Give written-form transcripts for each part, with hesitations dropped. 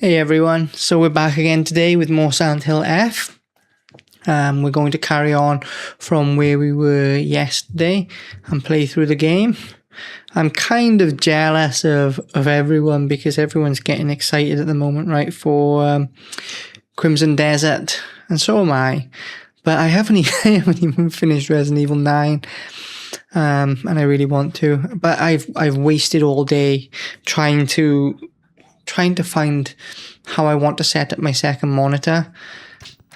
Hey everyone, so we're back again today with more Silent Hill F. We're going to carry on from where we were yesterday and play through the game. I'm kind of jealous of everyone because everyone's getting excited at the moment, right, for Crimson Desert, and so am I. But I haven't even finished Resident Evil 9. And I really want to. But I've wasted all day trying to find how I want to set up my second monitor.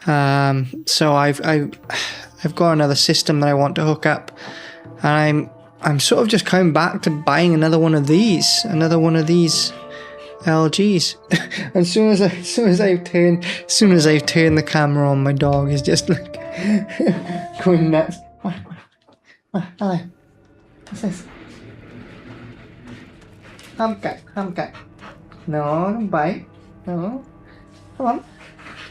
So I've got another system that I want to hook up, and I'm sort of just coming back to buying another one of these LGs. As soon as I've turned the camera on, my dog is just like going nuts. What? What's this? I'm good. No, don't bite. No. Come on.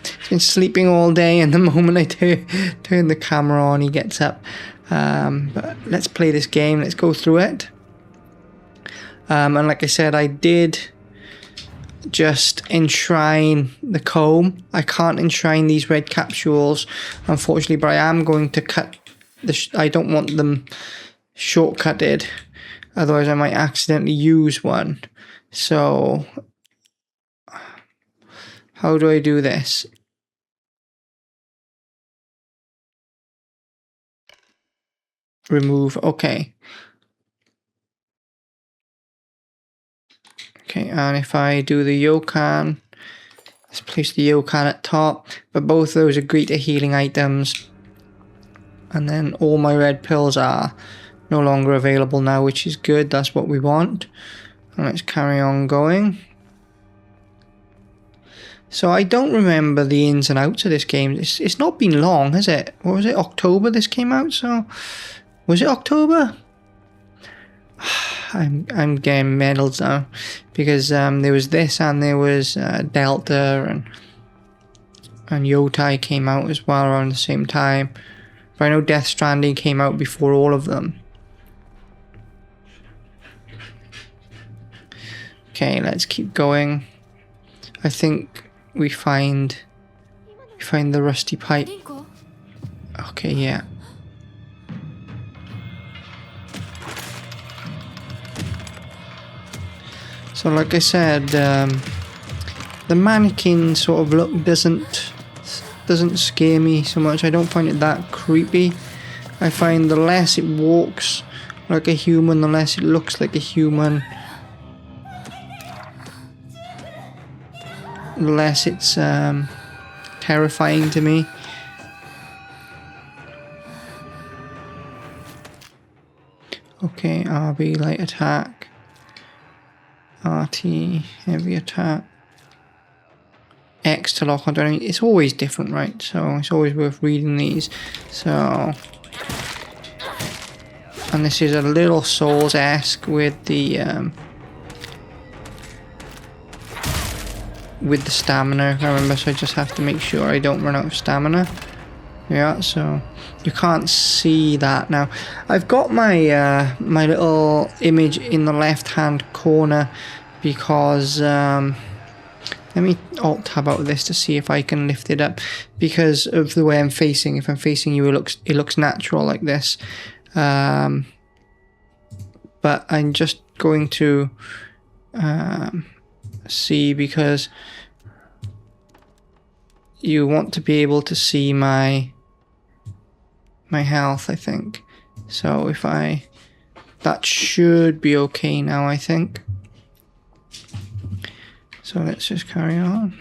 He's been sleeping all day, and the moment I turn the camera on, he gets up. But let's play this game. Let's go through it. And like I said, I did just enshrine the comb. I can't enshrine these red capsules, unfortunately, but I am going to cut I don't want them shortcutted. Otherwise, I might accidentally use one. So, how do I do this? Remove, okay. Okay, and if I do the Yokan, let's place the Yokan at top, but both of those agree to healing items. And then all my red pills are no longer available now, which is good, that's what we want. And let's carry on going. So I don't remember the ins and outs of this game. It's not been long, has it? What was it, October this came out? So, was it October? I'm getting medals now. Because there was this and there was Delta and Yotai came out as well around the same time. But I know Death Stranding came out before all of them. Okay, let's keep going. I think we find the rusty pipe. Okay, yeah. So like I said, the mannequin sort of look doesn't scare me so much. I don't find it that creepy. I find the less it walks like a human, the less it looks like a human, the less it's terrifying to me. Okay, RB light attack, RT heavy attack, X to lock on. It's always different, right? So it's always worth reading these. So, and this is a little Souls-esque with the stamina, I remember, so I just have to make sure I don't run out of stamina. Yeah, so you can't see that now. I've got my my little image in the left hand corner because let me alt tab out of this to see if I can lift it up, because of the way I'm facing. If I'm facing you, it looks natural like this. But I'm just going to see, because you want to be able to see my health, I think. So if that should be okay now, I think. So let's just carry on.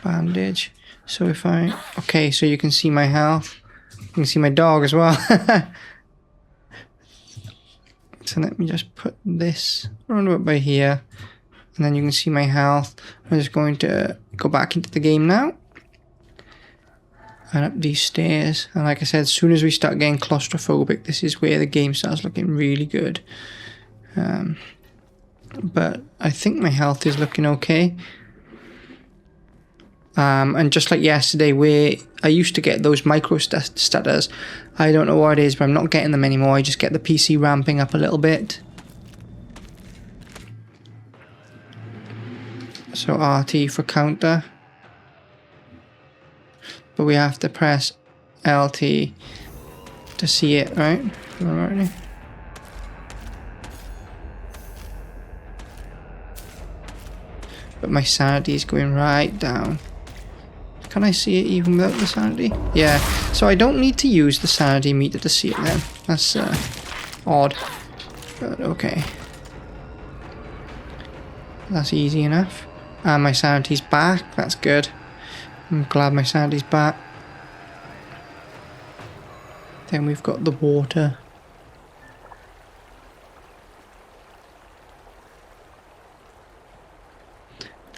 Bandage. So if okay, so you can see my health. You can see my dog as well. So let me just put this around about by here, and then you can see my health. I'm just going to go back into the game now, and up these stairs. And like I said, as soon as we start getting claustrophobic, this is where the game starts looking really good. But I think my health is looking okay. And just like yesterday, where I used to get those micro stutters, I don't know what it is, but I'm not getting them anymore. I just get the PC ramping up a little bit. So RT for counter. But we have to press LT to see it, right? Alrighty. But my sanity is going right down. Can I see it even without the sanity? Yeah, so I don't need to use the sanity meter to see it then. That's odd, but okay. That's easy enough. And my sanity's back, that's good. I'm glad my sanity's back. Then we've got the water.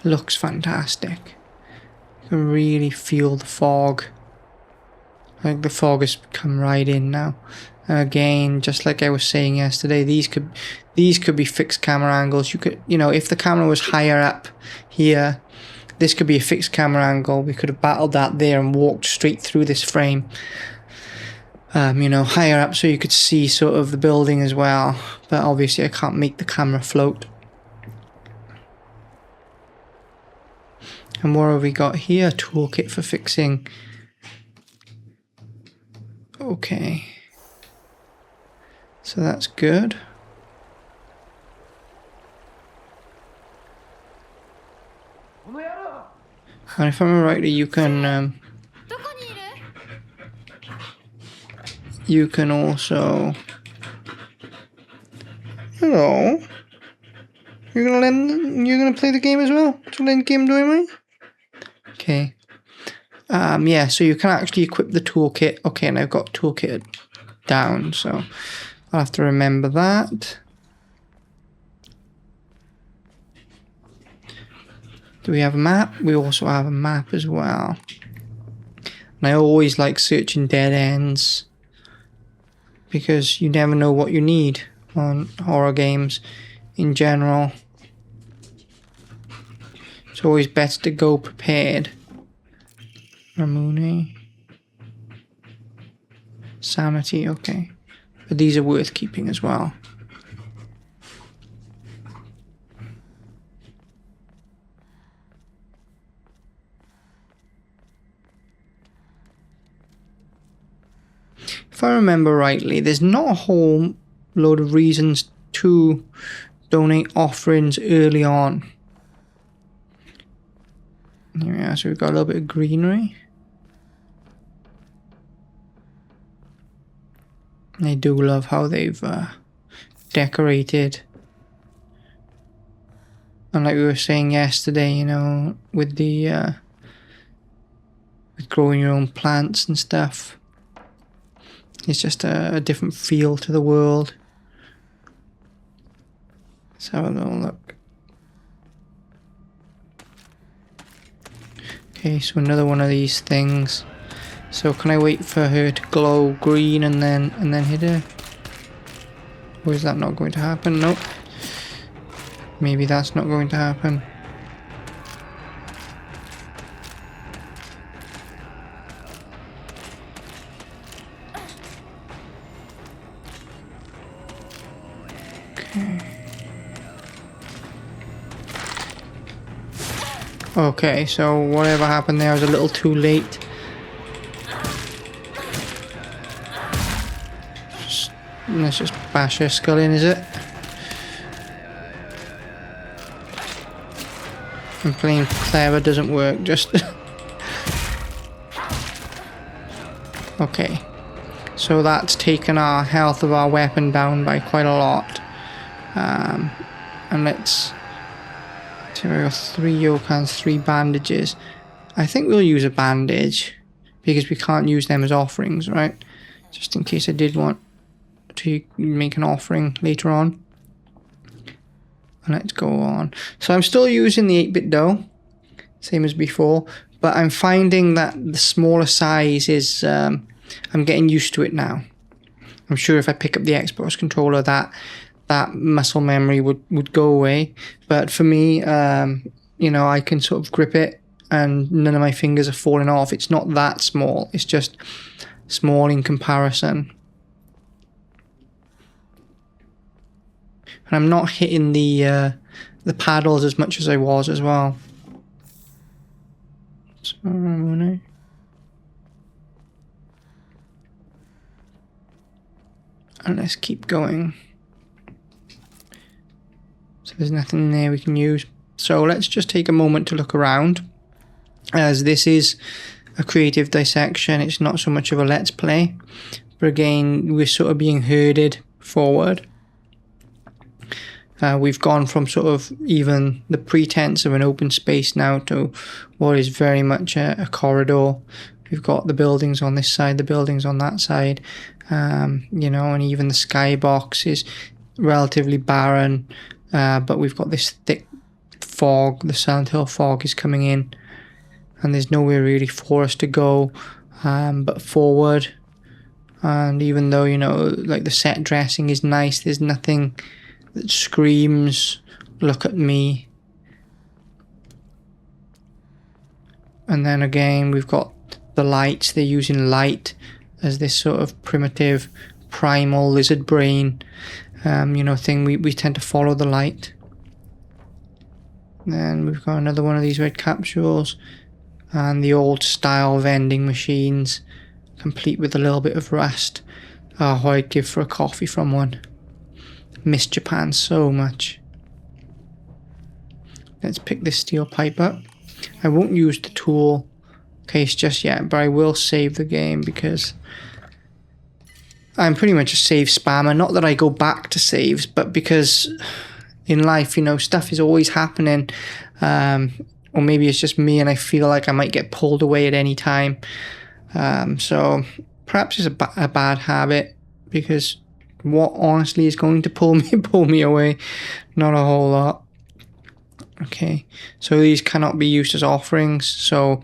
Looks fantastic. You can really feel the fog. Like the fog has come right in now. And again, just like I was saying yesterday, these could be fixed camera angles. You could, you know, if the camera was higher up here, this could be a fixed camera angle. We could have battled that there and walked straight through this frame. You know, higher up so you could see sort of the building as well. But obviously I can't make the camera float. And what have we got here? Toolkit for fixing. Okay. So that's good. And if I'm right, you can also. Hello. You're gonna play the game as well? To end game doing me? Okay. Yeah, so you can actually equip the toolkit. Okay, and I've got toolkit down, so I'll have to remember that. Do we have a map? We also have a map as well. And I always like searching dead ends because you never know what you need on horror games in general. It's always better to go prepared. Ramune. Sanity, okay. But these are worth keeping as well. If I remember rightly, there's not a whole load of reasons to donate offerings early on. Here we are, so we've got a little bit of greenery. I do love how they've decorated. And like we were saying yesterday, you know, with the with growing your own plants and stuff. It's just a different feel to the world. Let's have a little look. Okay, so another one of these things. So can I wait for her to glow green and then hit her? Or is that not going to happen? Nope. Maybe that's not going to happen. Okay, so whatever happened there was a little too late. Let's just bash her skull in, is it? And playing clever doesn't work, just... Okay. So that's taken our health of our weapon down by quite a lot. And let's... So we got 3 Yokans, 3 bandages. I think we'll use a bandage because we can't use them as offerings, right? Just in case I did want to make an offering later on. And let's go on. So I'm still using the 8-bit dough, same as before, but I'm finding that the smaller size is, I'm getting used to it now. I'm sure if I pick up the Xbox controller that muscle memory would go away, but for me, you know, I can sort of grip it and none of my fingers are falling off. It's not that small, it's just small in comparison. And I'm not hitting the the paddles as much as I was as well. So, and let's keep going. So there's nothing there we can use. So let's just take a moment to look around, as this is a creative dissection. It's not so much of a let's play, but again, we're sort of being herded forward. We've gone from sort of even the pretense of an open space now to what is very much a corridor. We've got the buildings on this side, the buildings on that side, you know, and even the skybox is relatively barren, but we've got this thick fog. The Silent Hill fog is coming in, and there's nowhere really for us to go but forward. And even though, you know, like the set dressing is nice, there's nothing that screams, look at me. And then again, we've got the lights. They're using light as this sort of primitive, primal lizard brain, you know, thing. We tend to follow the light. Then we've got another one of these red capsules, and the old style vending machines, complete with a little bit of rust. Oh, I'd give for a coffee from one. Miss Japan so much. Let's pick this steel pipe up. I won't use the tool case just yet, but I will save the game because I'm pretty much a save spammer. Not that I go back to saves, but because in life, you know, stuff is always happening. Or maybe it's just me and I feel like I might get pulled away at any time. So perhaps it's a bad habit, because what honestly is going to pull me away? Not a whole lot. Okay, so these cannot be used as offerings. So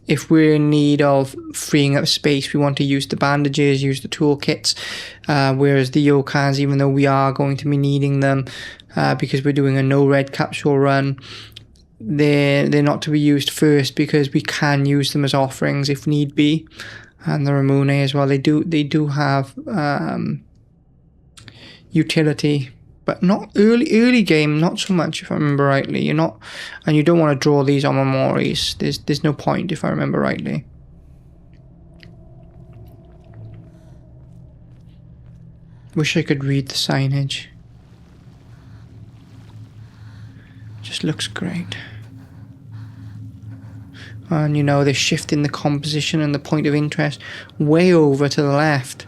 if we're in need of freeing up space, we want to use the bandages, use the toolkits, whereas the yokans, even though we are going to be needing them because we're doing a no red capsule run, they're not to be used first, because we can use them as offerings if need be. And the Ramune as well, they do have utility, but not early game, not so much, if I remember rightly. You're not, and you don't want to draw these on Memories. There's no point, if I remember rightly. Wish I could read the signage. Just looks great. And you know, they're shifting the composition and the point of interest way over to the left.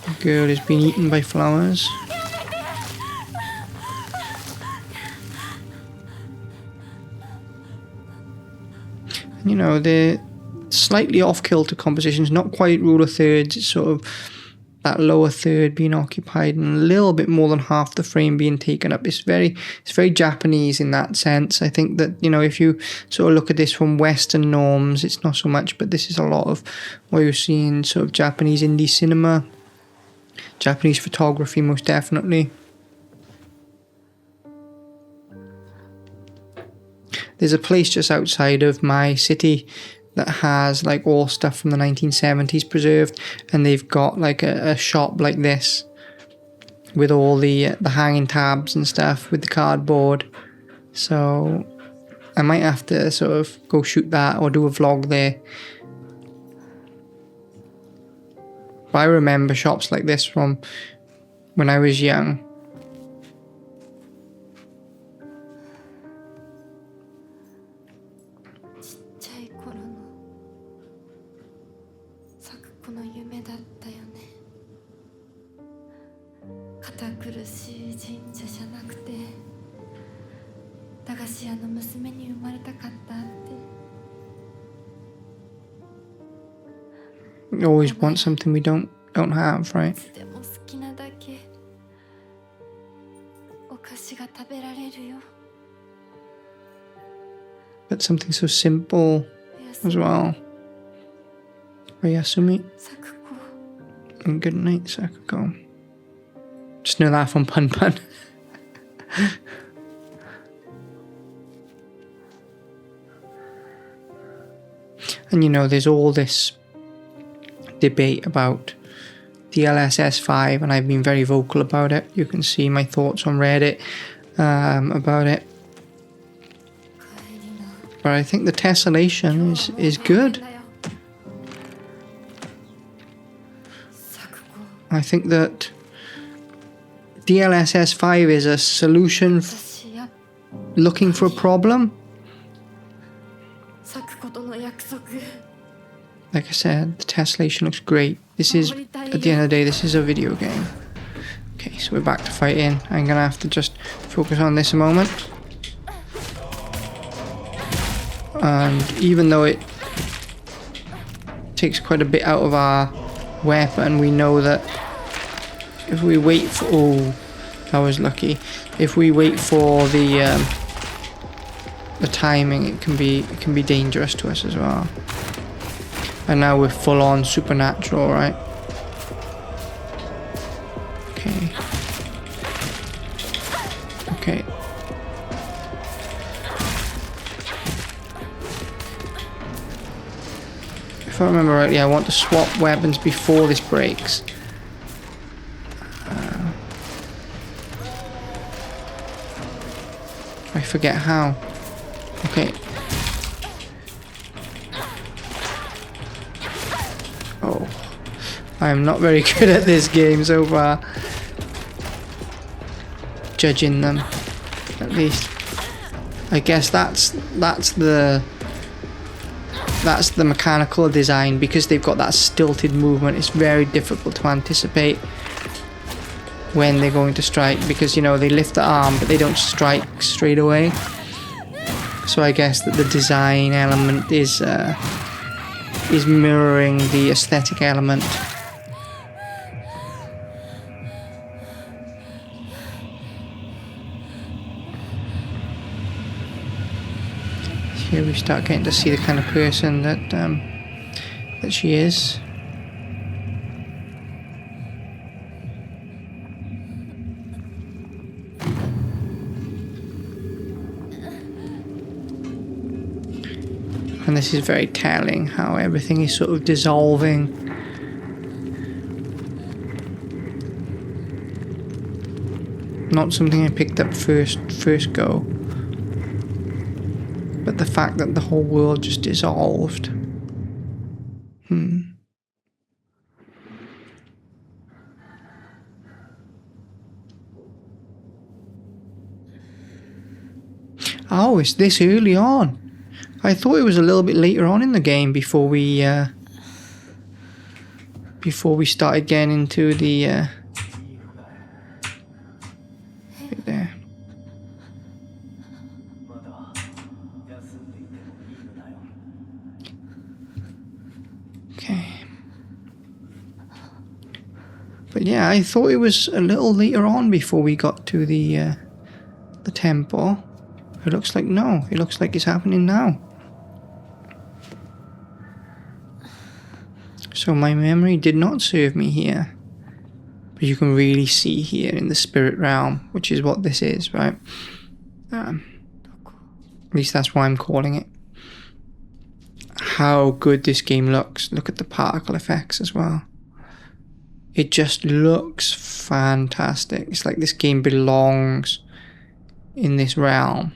The girl is being eaten by flowers. And you know, they're slightly off kilter compositions, not quite rule of thirds. It's sort of that lower third being occupied and a little bit more than half the frame being taken up. It's very Japanese in that sense. I think that, you know, if you sort of look at this from Western norms, it's not so much, but this is a lot of what you're seeing, sort of Japanese indie cinema, Japanese photography, most definitely. There's a place just outside of my city that has like all stuff from the 1970s preserved, and they've got like a shop like this with all the hanging tabs and stuff with the cardboard. So I might have to sort of go shoot that or do a vlog there. But I remember shops like this from when I was young. We always want something we don't have, right? But something so simple as well. Oyasumi. And good night, Sakuko. Just know that from Pun Pun. And you know, there's all this debate about DLSS 5, and I've been very vocal about it. You can see my thoughts on Reddit about it. But I think the tessellation is good. I think that DLSS 5 is a solution looking for a problem. Like I said, the tessellation looks great. This is, at the end of the day, this is a video game. Okay, so we're back to fighting. I'm gonna have to just focus on this a moment. And even though it takes quite a bit out of our weapon, we know that if we wait for... Oh, that was lucky. If we wait for the timing, it can be dangerous to us as well. And now we're full on supernatural, right? Okay. Okay. If I remember rightly, I want to swap weapons before this breaks. I forget how. Okay. Oh. I am not very good at this game so far. Judging them, at least. I guess that's the mechanical design. Because they've got that stilted movement, it's very difficult to anticipate when they're going to strike, because you know they lift the arm but they don't strike straight away. So I guess that the design element is mirroring the aesthetic element. Here we start getting to see the kind of person that she is. And this is very telling how everything is sort of dissolving. Not something I picked up first go. But the fact that the whole world just dissolved. Oh, it's this early on. I thought it was a little bit later on in the game before we started getting into the right there. Okay. But yeah, I thought it was a little later on before we got to the temple. It looks like no. It looks like it's happening now. So my memory did not serve me here. But you can really see here in the spirit realm, which is what this is, right? At least that's why I'm calling it. How good this game looks. Look at the particle effects as well. It just looks fantastic. It's like this game belongs in this realm.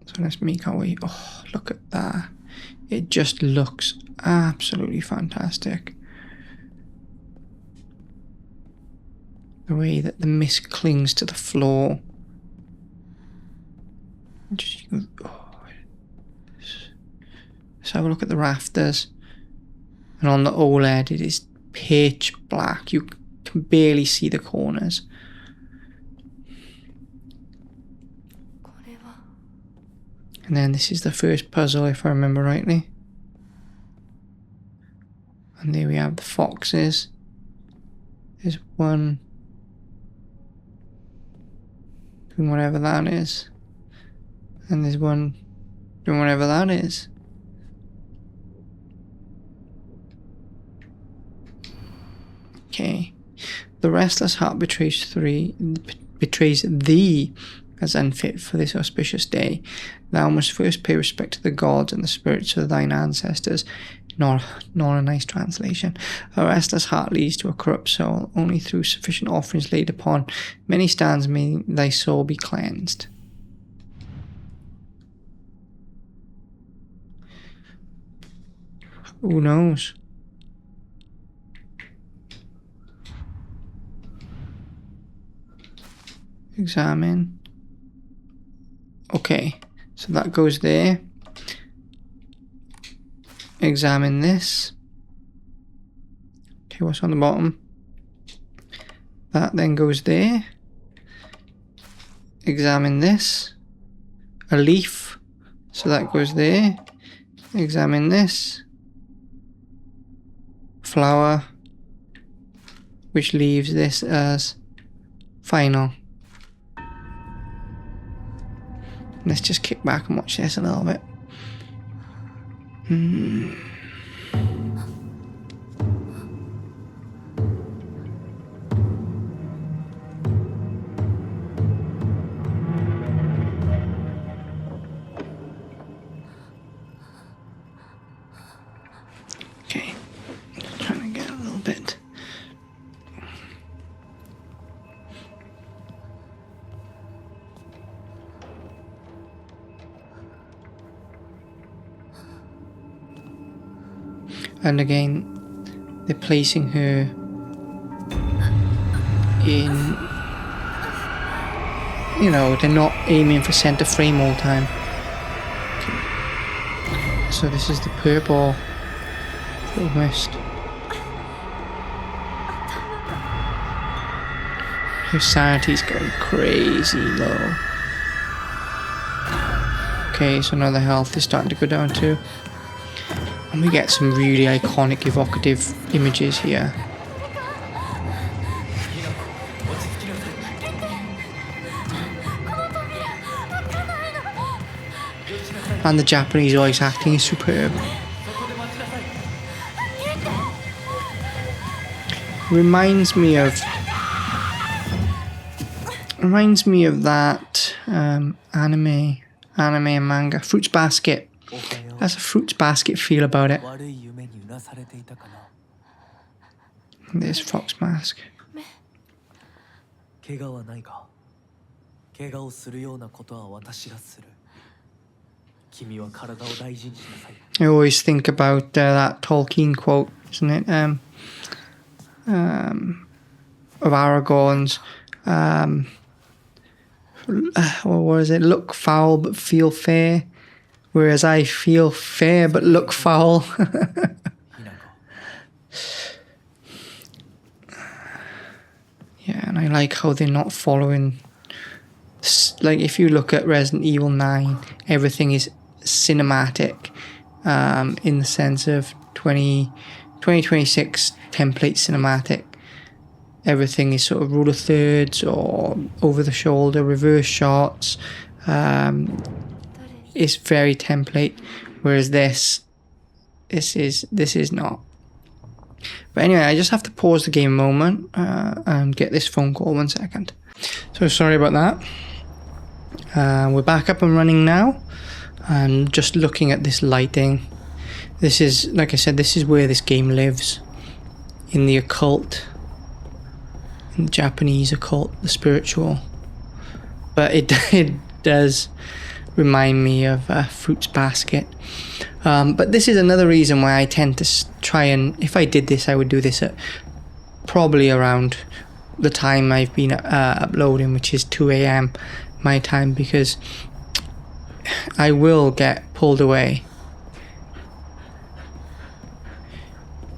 So let's make our way. Oh, look at that. It just looks absolutely fantastic. The way that the mist clings to the floor. Just, let's have a look at the rafters. And on the OLED, it is pitch black. You can barely see the corners. And then this is the first puzzle, if I remember rightly. And there we have the foxes. There's one doing whatever that is. And there's one doing whatever that is. Okay. The restless heart betrays thee as unfit for this auspicious day. Thou must first pay respect to the gods and the spirits of thine ancestors Not a nice translation. A restless heart leads to a corrupt soul. Only through sufficient offerings laid upon many stands may thy soul be cleansed. Who knows? Examine. Okay, so that goes there. Examine this. Okay, what's on the bottom? That then goes there. Examine this. A leaf. So that goes there. Examine this. Flower. Which leaves this as final. Let's just kick back and watch this a little bit. Okay, trying to get a little bit. And again, they're placing her in, you know, they're not aiming for center frame all the time. Okay. So this is the purple mist. Her sanity's going crazy low. Okay, so now the health is starting to go down too. And we get some really iconic, evocative images here. And the Japanese voice acting is superb. Reminds me of that anime and manga, Fruits Basket. Has a Fruits Basket feel about it. And there's Fox Mask. I always think about that Tolkien quote, isn't it? Of Aragorn's. What is it? Look foul but feel fair. Whereas I feel fair but look foul. Yeah, and I like how they're not following. Like, if you look at Resident Evil 9, everything is cinematic in the sense of 2026 template cinematic. Everything is sort of rule of thirds or over the shoulder, reverse shots. It's very template, whereas this is not. But anyway, I just have to pause the game a moment and get this phone call 1 second. So sorry about that. We're back up and running now, and just looking at this lighting. This is, like I said, this is where this game lives, in the occult, in the Japanese occult, the spiritual. But it does remind me of Fruits Basket. But this is another reason why I tend to try and, if I did this, I would do this at probably around the time I've been uploading, which is 2 AM my time, because I will get pulled away,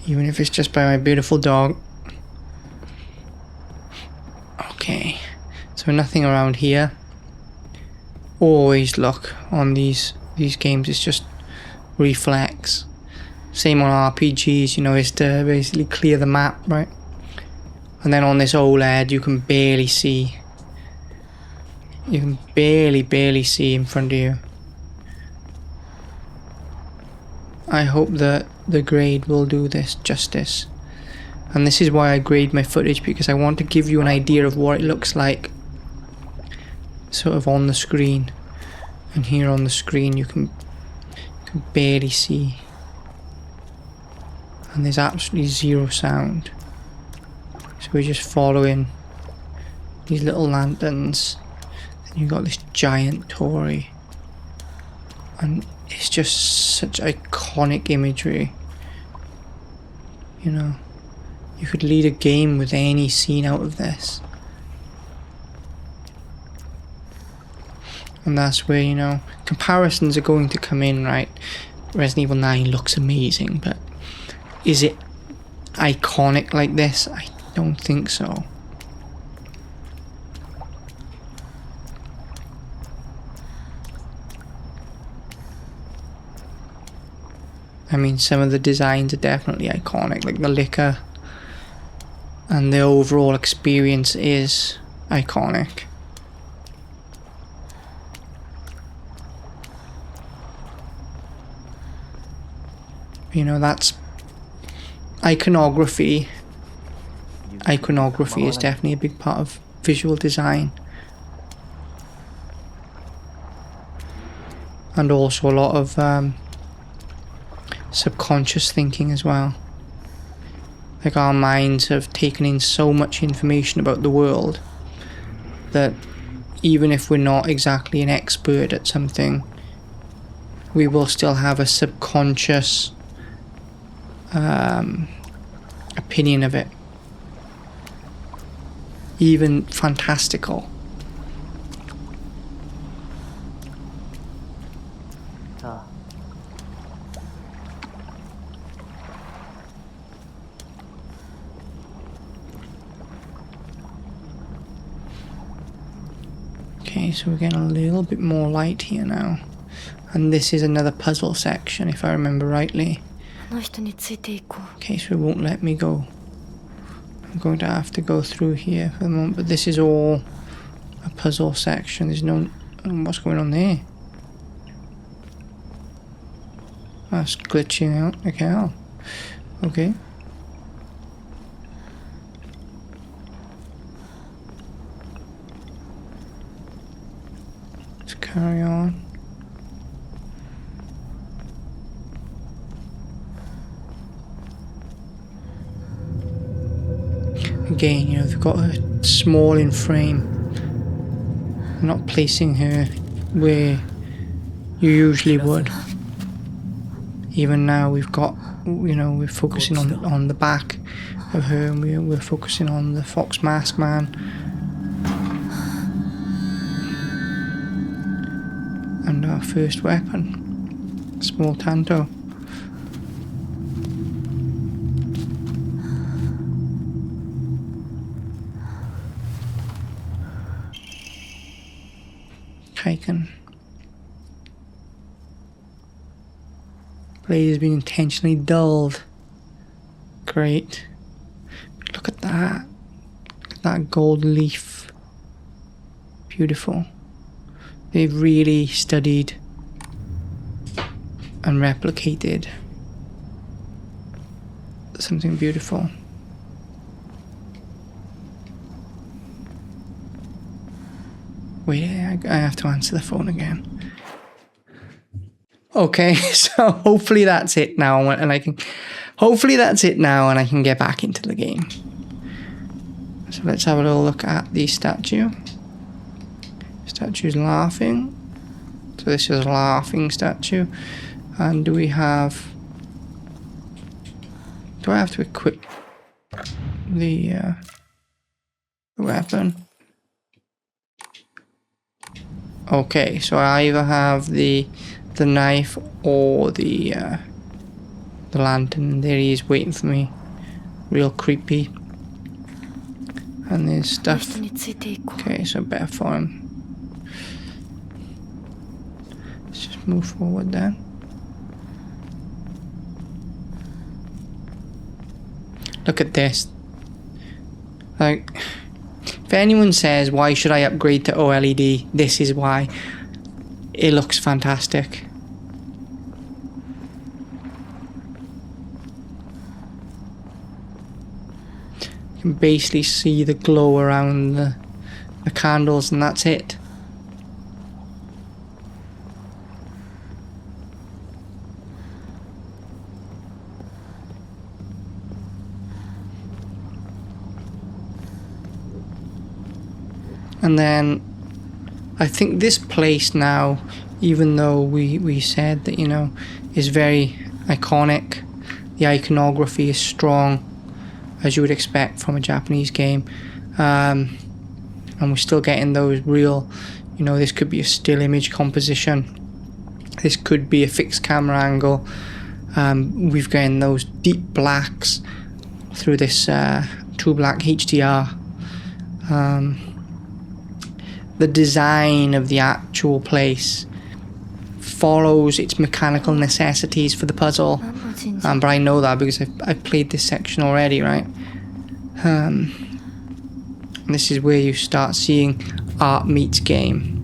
even if it's just by my beautiful dog. Okay, so nothing around here. Always look on these games, it's just reflex. Same on RPGs, you know, is to basically clear the map, right? And then on this OLED, you can barely see. You can barely see in front of you. I hope that the grade will do this justice. And this is why I grade my footage, because I want to give you an idea of what it looks like sort of on the screen. And here on the screen you can barely see. and there's absolutely zero sound. So we're just following these little lanterns. And you've got this giant Tory. And it's just such iconic imagery. You know, you could lead a game with any scene out of this. And that's where, you know, comparisons are going to come in, right? Resident Evil 9 looks amazing, but is it iconic like this? I don't think so. I mean, some of the designs are definitely iconic, like the liquor, and the overall experience is iconic. You know, that's iconography. Iconography is definitely a big part of visual design. And also a lot of subconscious thinking as well. Like, our minds have taken in so much information about the world that even if we're not exactly an expert at something, we will still have a subconscious opinion of it. Even fantastical. Okay, so we're getting a little bit more light here now. And this is another puzzle section, if I remember rightly. Okay, so it won't let me go. I'm going to have to go through here for the moment, but this is all a puzzle section. There's no... what's going on there? That's glitching out like hell. Okay. Let's carry on. Again, you know, they've got her small in frame. They're not placing her where you usually would. Even now we've got, you know, we're focusing on the back of her, and we're focusing on the Fox Mask Man. And our first weapon, small Tanto. Taken. Blade has been intentionally dulled. Great. But look at that. Look at that gold leaf. Beautiful. They've really studied and replicated something beautiful. Wait, I have to answer the phone again. Okay, so hopefully that's it now, and I can... Hopefully that's it now, and I can get back into the game. So let's have a little look at the statue. Statue's laughing. So this is a laughing statue. And do we have... Do I have to equip the weapon? Okay, so I either have the knife or the lantern. There he is waiting for me. Real creepy. And there's stuff. Okay, so better for him. Let's just move forward then. Look at this. Like, if anyone says, why should I upgrade to OLED? This is why. It looks fantastic. You can basically see the glow around the candles, and that's it. And then I think this place now, even though we said that, you know, is very iconic, the iconography is strong, as you would expect from a Japanese game, and we're still getting those real, you know, this could be a still image composition, this could be a fixed camera angle. We've gotten those deep blacks through this true black HDR. The design of the actual place follows its mechanical necessities for the puzzle, but I know that because I've played this section already, right? This is where you start seeing art meets game.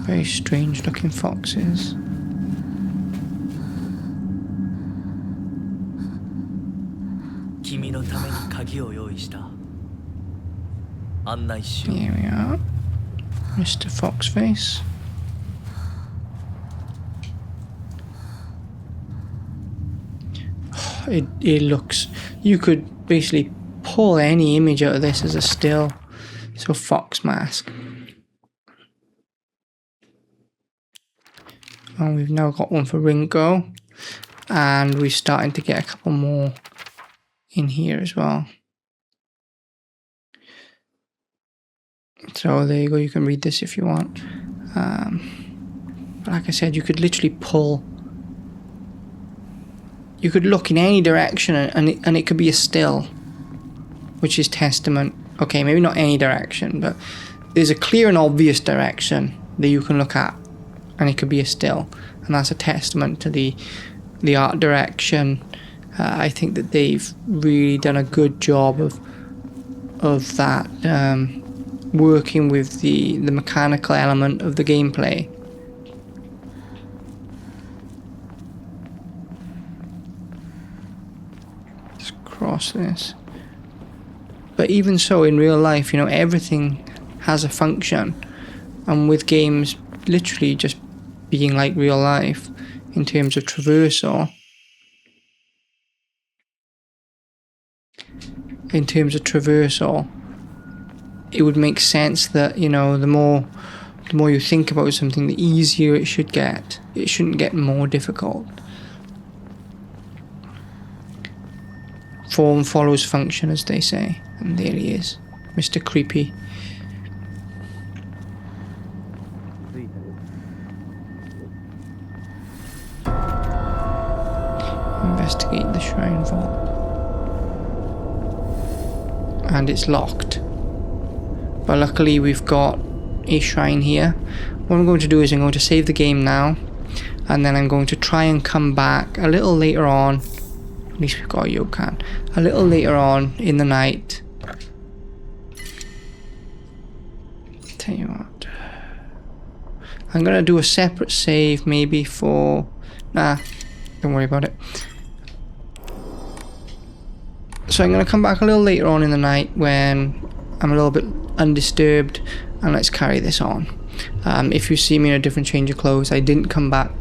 Very strange looking foxes. Here we are, Mr. Foxface. Oh, it looks, you could basically pull any image out of this as a still. So fox mask. And we've now got one for Ringo, and we're starting to get a couple more in here as well. So there you go, you can read this if you want. But like I said, you could literally pull, you could look in any direction and it could be a still, which is testament. Okay, maybe not any direction, but there's a clear and obvious direction that you can look at, and it could be a still, and that's a testament to the art direction. I think that they've really done a good job of that, working with the mechanical element of the gameplay. Let's cross this. But even so, in real life, you know, everything has a function, and with games literally just being like real life in terms of traversal. It would make sense that, you know, the more you think about something, the easier it should get. It shouldn't get more difficult. Form follows function, as they say. And there he is, Mr. Creepy. Investigate the shrine vault. And it's locked. But luckily we've got a shrine here. What I'm going to do is I'm going to save the game now, and then I'm going to try and come back a little later on. At least we've got a Yokan. A little later on in the night. Tell you what. I'm going to do a separate save maybe for... Nah, don't worry about it. So I'm going to come back a little later on in the night when I'm a little bit undisturbed, and let's carry this on. If you see me in a different change of clothes, I didn't come back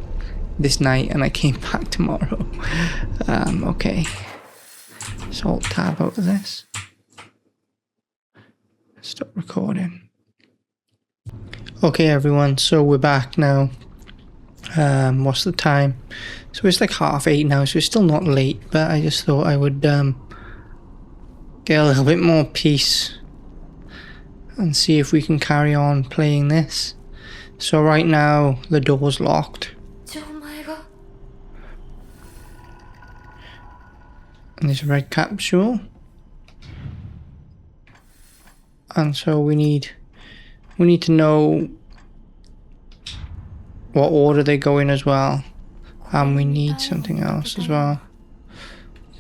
this night and I came back tomorrow. Okay. So Alt tab out of this. Stop recording. Okay everyone, so we're back now. What's the time? So it's like 8:30 now, so it's still not late, but I just thought I would get a little bit more peace and see if we can carry on playing this. So right now the door's locked. And there's a red capsule. And so we need to know what order they go in as well. And we need something else as well.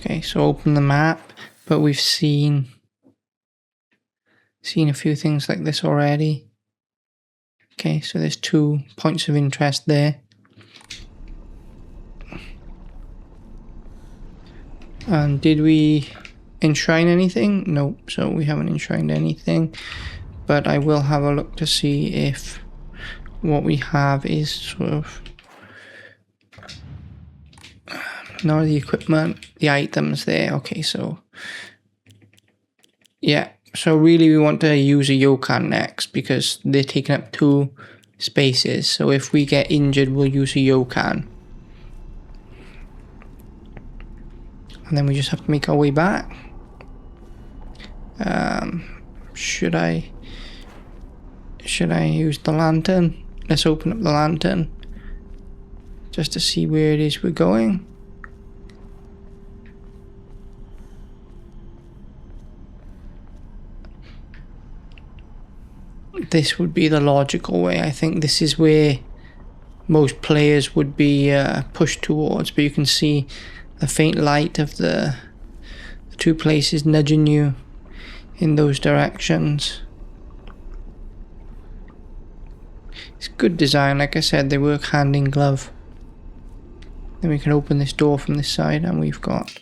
Okay, so open the map, but we've seen a few things like this already. Okay, so there's 2 points of interest there. And did we enshrine anything? Nope, so we haven't enshrined anything. But I will have a look to see if what we have is sort of not the equipment, the items there. Okay, so yeah, so really we want to use a Yokan next because they're taking up 2 spaces. So if we get injured, we'll use a Yokan. And then we just have to make our way back. Should I use the lantern? Let's open up the lantern just to see where it is we're going. This would be the logical way. I think this is where most players would be pushed towards, but you can see the faint light of the 2 places nudging you in those directions. It's good design, like I said, they work hand in glove. Then we can open this door from this side and we've got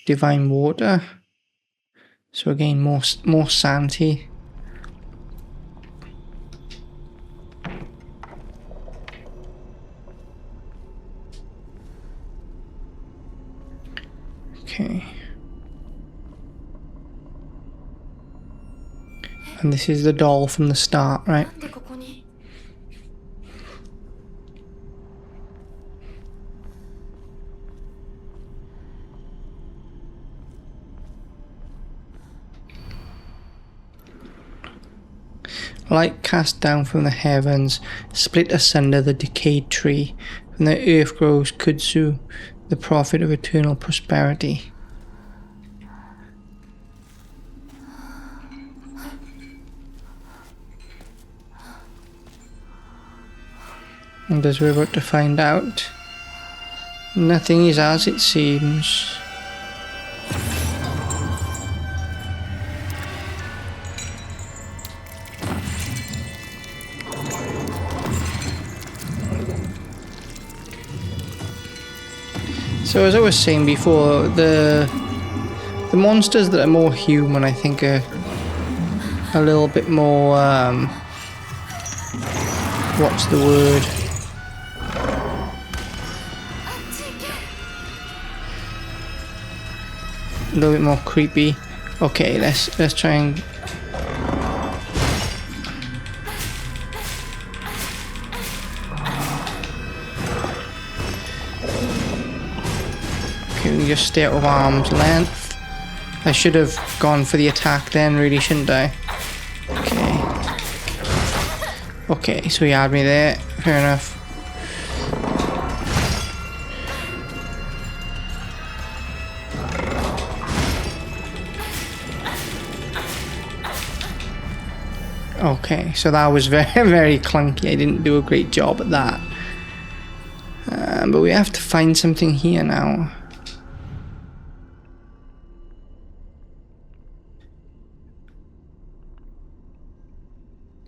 divine water. So again, more Santi. Okay. And this is the doll from the start, right? Light cast down from the heavens, split asunder the decayed tree. From the earth grows kudzu, the prophet of eternal prosperity. And as we're about to find out, nothing is as it seems. So as I was saying before, the monsters that are more human, I think, are a little bit more, what's the word? A little bit more creepy. Okay, let's try and just stay out of arm's length. I should have gone for the attack then, really, shouldn't I? Okay, so he had me there. Fair enough. Okay, so that was very, very clunky. I didn't do a great job at that. But we have to find something here now.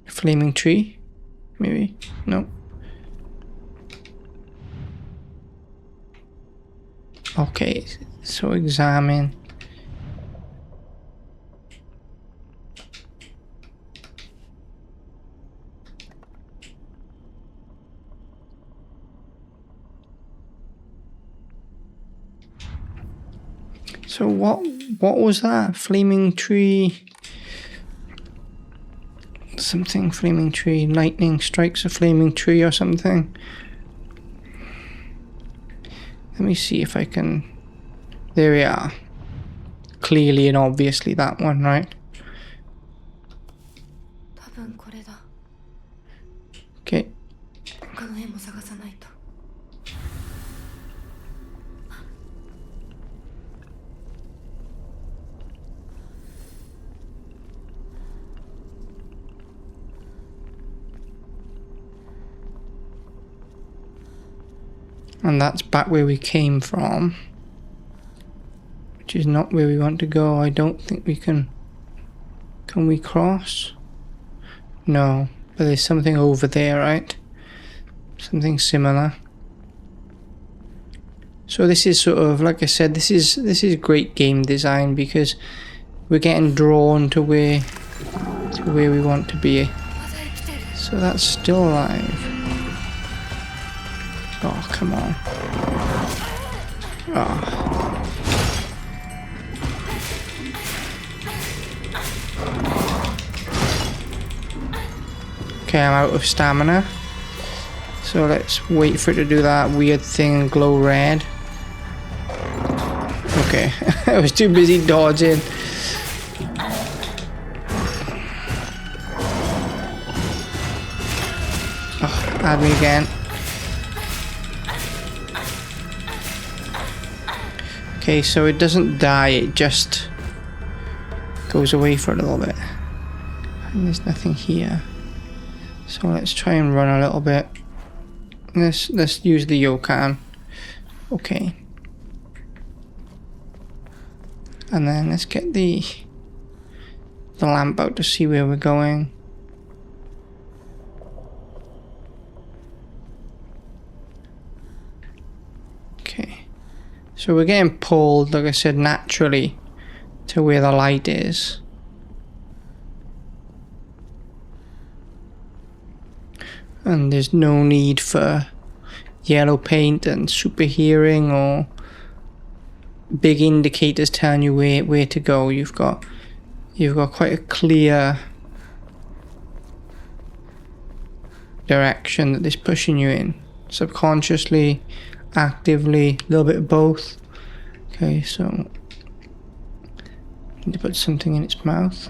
Flaming tree? Maybe? No. Okay, so examine. So what was that? Flaming tree? Something flaming tree. Lightning strikes a flaming tree or something. Let me see if I can. There we are. Clearly and obviously that one, right? Okay. And that's back where we came from, which is not where we want to go. I don't think we can. Can we cross? No, but there's something over there, right? Something similar. So this is sort of, like I said, this is great game design because we're getting drawn to where we want to be. So that's still alive. Oh, come on. Oh. Okay, I'm out of stamina. So let's wait for it to do that weird thing and glow red. Okay, I was too busy dodging. Oh, add me again. Okay, so it doesn't die, it just goes away for a little bit. And there's nothing here. So let's try and run a little bit. Let's use the Yokan. Okay. And then let's get the lamp out to see where we're going. Okay. So we're getting pulled, like I said, naturally to where the light is. And there's no need for yellow paint and super hearing or big indicators telling you where to go. You've got quite a clear direction that this is pushing you in, subconsciously, actively, a little bit of both. Okay, so need to put something in its mouth.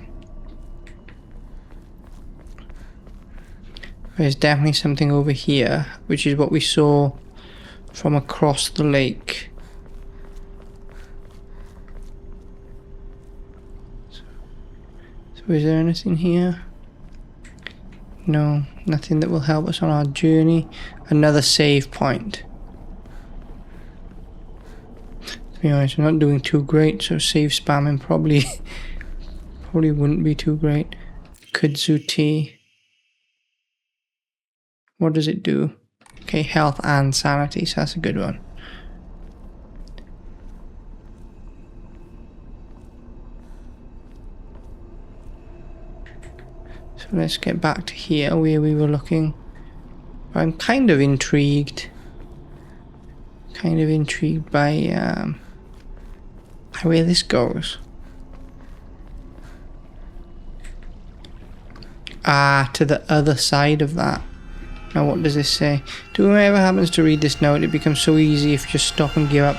There's definitely something over here, which is what we saw from across the lake. So is there anything here? No, nothing that will help us on our journey. Another save point. To be honest, I'm not doing too great, so save spamming probably wouldn't be too great. Kudzu tea. What does it do? Okay, health and sanity, so that's a good one. So let's get back to here where we were looking. I'm kind of intrigued. By where this goes. Ah, to the other side of that. Now what does this say? To whoever happens to read this note, it becomes so easy if you just stop and give up.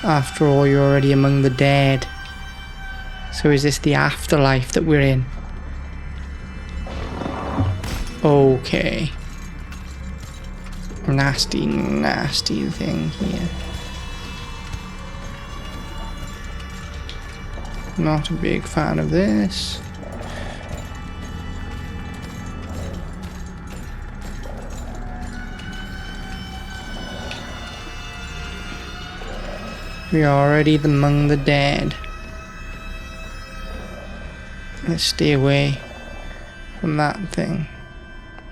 After all, you're already among the dead. So is this the afterlife that we're in? Okay. Nasty, nasty thing here. Not a big fan of this. We are already among the dead. Let's stay away from that thing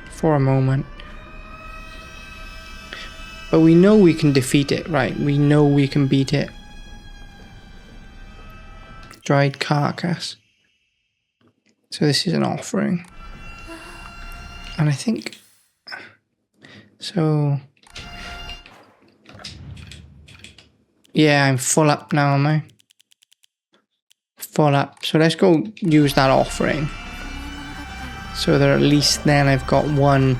for a moment. But we know we can defeat it, right? We know we can beat it. Dried carcass. So this is an offering. And I think... So... Yeah, I'm full up now, am I? Full up. So let's go use that offering. So that at least then I've got one.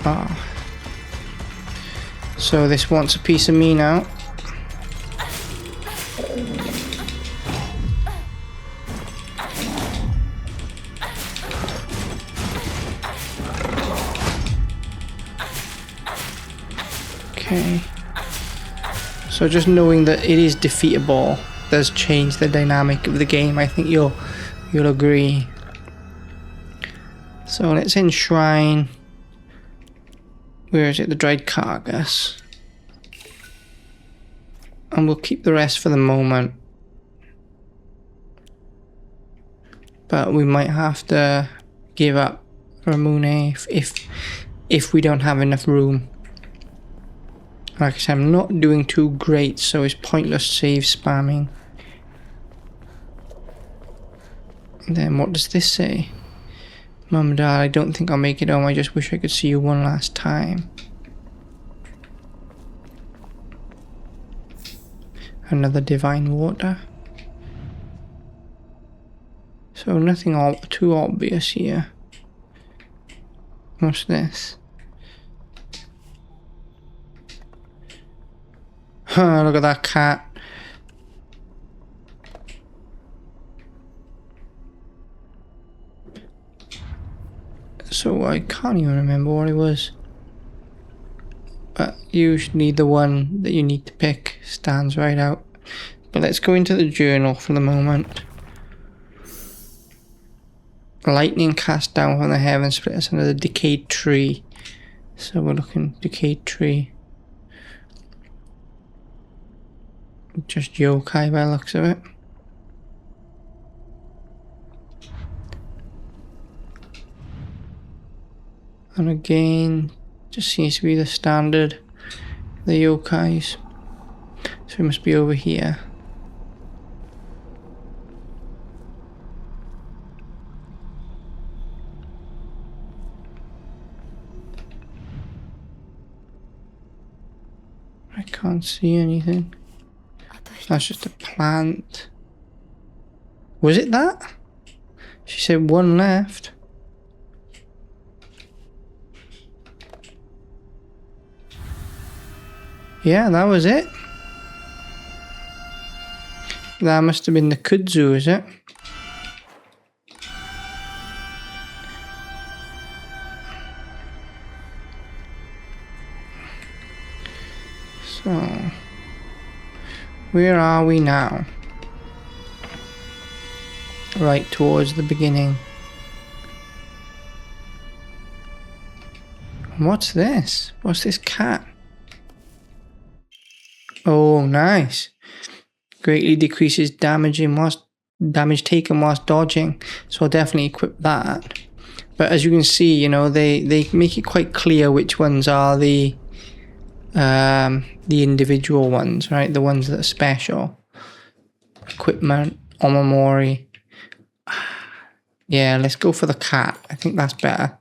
Oh. So this wants a piece of me now. Okay. So just knowing that it is defeatable does change the dynamic of the game. I think you'll agree. So let's enshrine. Where is it? The dried carcass. And we'll keep the rest for the moment. But we might have to give up Ramune if we don't have enough room. Like I said, I'm not doing too great, so it's pointless save spamming. And then what does this say? Mum and Dad, I don't think I'll make it home. I just wish I could see you one last time. Another divine water. So nothing too obvious here. What's this? Huh, look at that cat. So I can't even remember what it was. But usually the one that you need to pick stands right out. But let's go into the journal for the moment. Lightning cast down from the heavens, split us under the decayed tree. So we're looking decayed tree. Just yokai by the looks of it. And again, just seems to be the standard, the yokais. So it must be over here. I can't see anything. That's just a plant. Was it that? She said one left. Yeah, that was it. That must have been the kudzu, is it? So, where are we now? Right towards the beginning. What's this? What's this cat? Oh, nice. Greatly decreases damage taken whilst dodging. So I'll definitely equip that. But as you can see, you know, they make it quite clear which ones are the individual ones, right? The ones that are special. Equipment, Omamori. Yeah, let's go for the cat. I think that's better.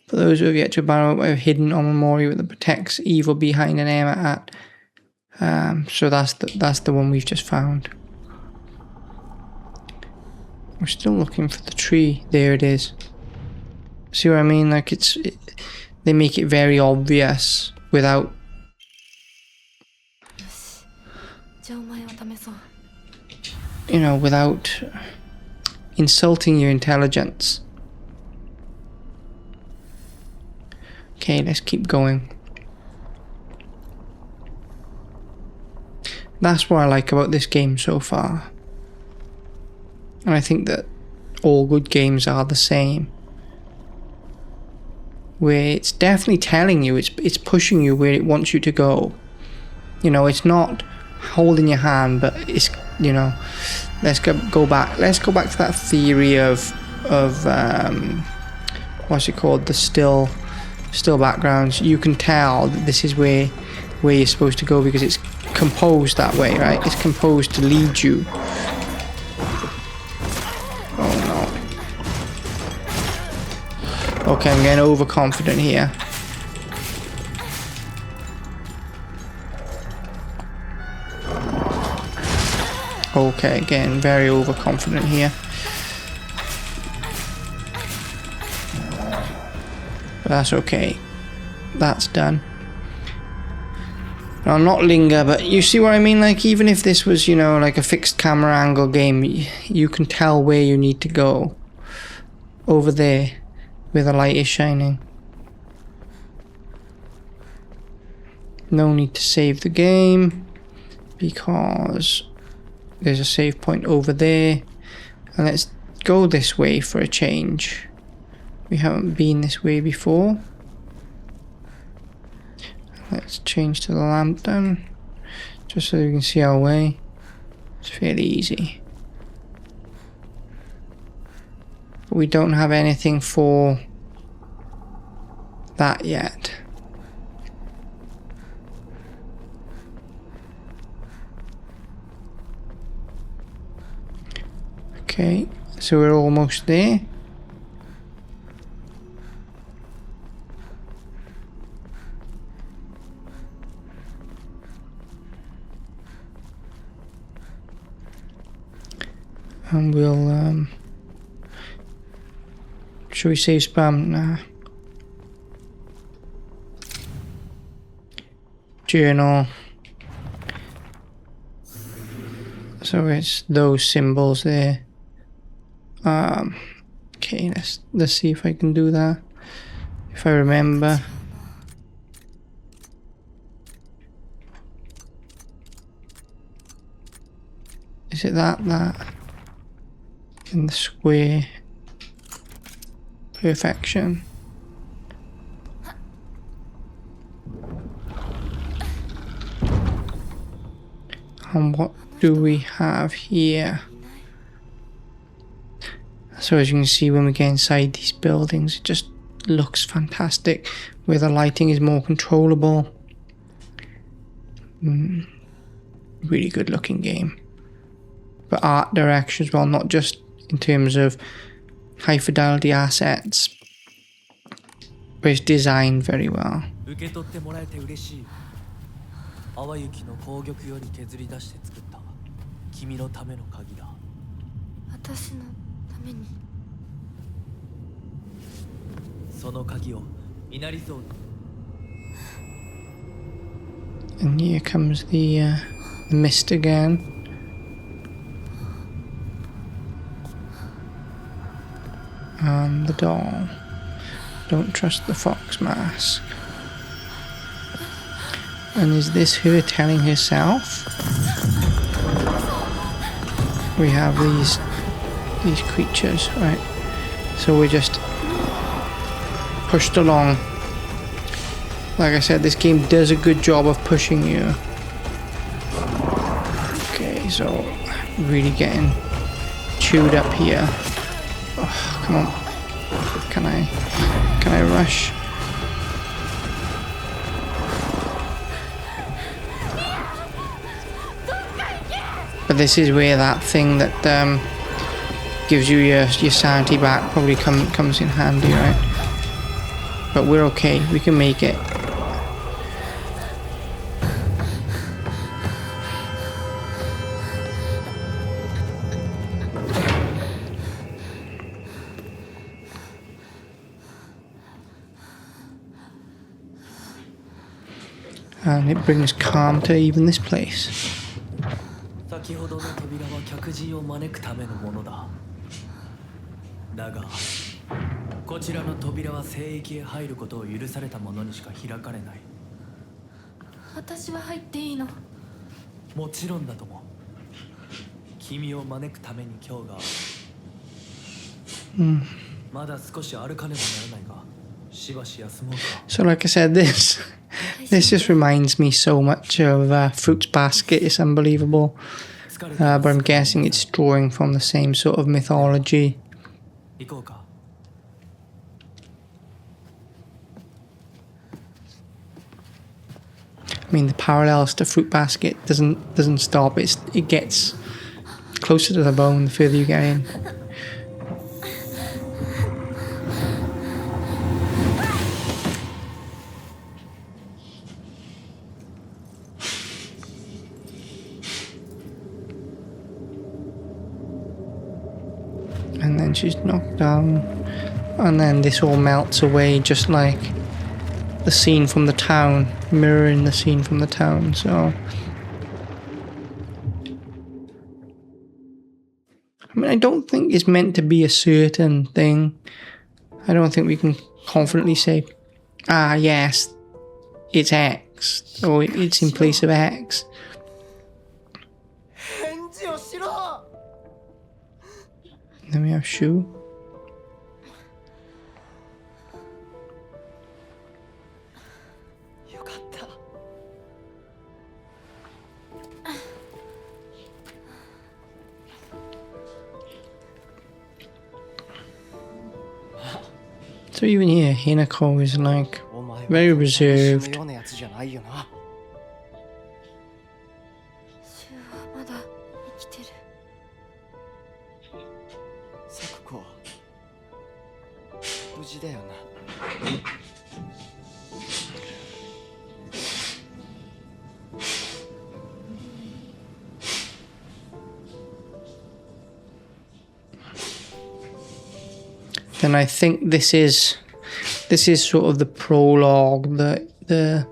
For those who have yet to battle, I've hidden Omamori that protects evil behind an aim at. So that's the one we've just found. We're still looking for the tree. There it is. See what I mean? Like they make it very obvious without. You know, without insulting your intelligence. Okay, let's keep going. That's what I like about this game so far. And I think that all good games are the same. Where it's definitely telling you, it's pushing you where it wants you to go. You know, it's not holding your hand, but it's, you know, let's go back to that theory of what's it called, the still backgrounds. You can tell that this is where you're supposed to go because it's composed that way, right? It's composed to lead you. Oh no. Okay, I'm getting overconfident here. Okay, again, very overconfident here. But that's okay. That's done. I'll not linger, but you see what I mean? Like, even if this was, you know, like a fixed camera angle game, you can tell where you need to go. Over there, where the light is shining. No need to save the game, because there's a save point over there. And let's go this way for a change. We haven't been this way before. Let's change to the lantern, just so you can see our way. It's fairly easy. But we don't have anything for that yet. Okay, so we're almost there. And we'll, should we save spam? Nah. Journal. So it's those symbols there. Okay, let's see if I can do that. If I remember. Is it that? In the square. Perfection. And what do we have here? So as you can see, when we get inside these buildings, it just looks fantastic, where the lighting is more controllable. Really good looking game. But art direction as well, not just in terms of high fidelity assets, but it's designed very well. 淡雪の紅玉より削り出して作った君のための鍵だ。私のために。その鍵をいなりそうに。And here comes the mist again. And the doll. Don't trust the fox mask. And is this her telling herself? We have these creatures, right? So we're just pushed along. Like I said, this game does a good job of pushing you. Okay, so really getting chewed up here. Oh, come on. Can I rush? But this is where that thing that gives you your sanity back probably comes in handy, right? But we're okay. We can make it. And it brings calm to even this place. 先ほどの扉は客人を招くためのものだ。だが、こちらの扉は聖域へ入ることを許された者にしか開かれない。私は入っていいの？もちろんだとも。君を招くために今日が。まだ少し歩かねばならないが、しばし休もうか。So like I said, this just reminds me so much of Fruits Basket. It's unbelievable. But I'm guessing it's drawing from the same sort of mythology. I mean, the parallels to Fruit Basket doesn't stop. It gets closer to the bone the further you get in. And then she's knocked down, and then this all melts away, just like the scene from the town, mirroring the scene from the town. So I mean, I don't think it's meant to be a certain thing. I don't think we can confidently say, ah yes, it's X, or it's in place of X. Then we have Shu. So even here, Hinako is like very reserved. Then I think this is sort of the prologue, the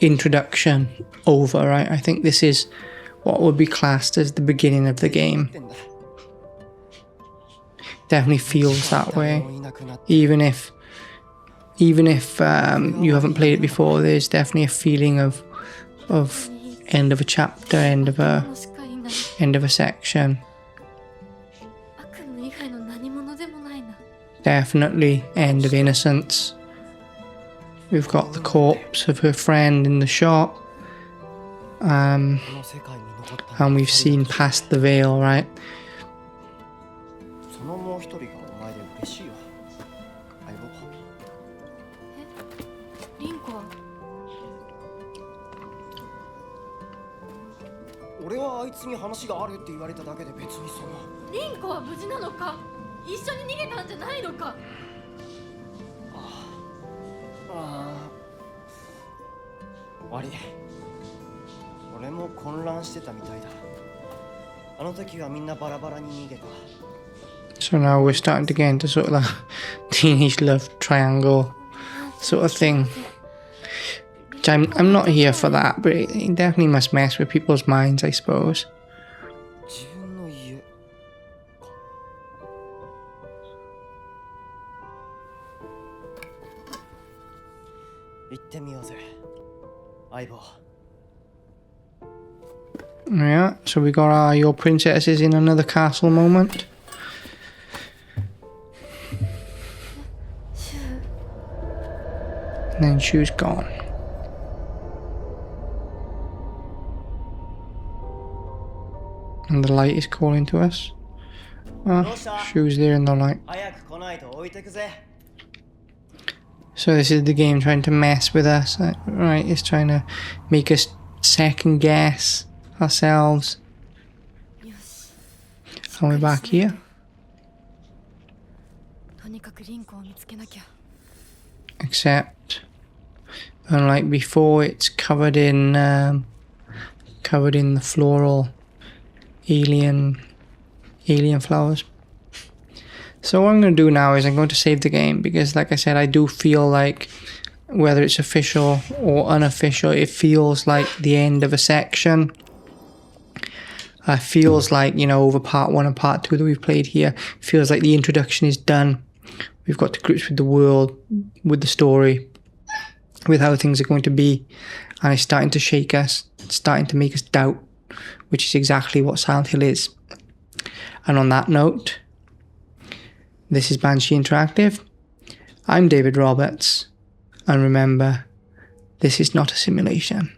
introduction over, right? I think this is what would be classed as the beginning of the game. Definitely feels that way. Even if you haven't played it before, there's definitely a feeling of end of a chapter, end of a section. Definitely end of innocence. We've got the corpse of her friend in the shop. And we've seen past the veil, right? So now we're starting to get into sort of that teenage love triangle sort of thing. Which I'm not here for that, but it definitely must mess with people's minds, I suppose. Yeah, so we got our your princess is in another castle moment. And then Shu's gone. And the light is calling to us. Ah, Shu's there in the light. So this is the game trying to mess with us, right? It's trying to make us second guess ourselves. And we're back here. Except, unlike before, it's covered in the floral alien flowers. So what I'm going to do now is I'm going to save the game because, like I said, I do feel like whether it's official or unofficial, it feels like the end of a section. Feels like, you know, over part 1 and part 2 that we've played here, feels like the introduction is done. We've got to grips with the world, with the story, with how things are going to be, and it's starting to shake us. It's starting to make us doubt, which is exactly what Silent Hill is. And on that note, this is Banshee Interactive. I'm David Roberts, and remember, this is not a simulation.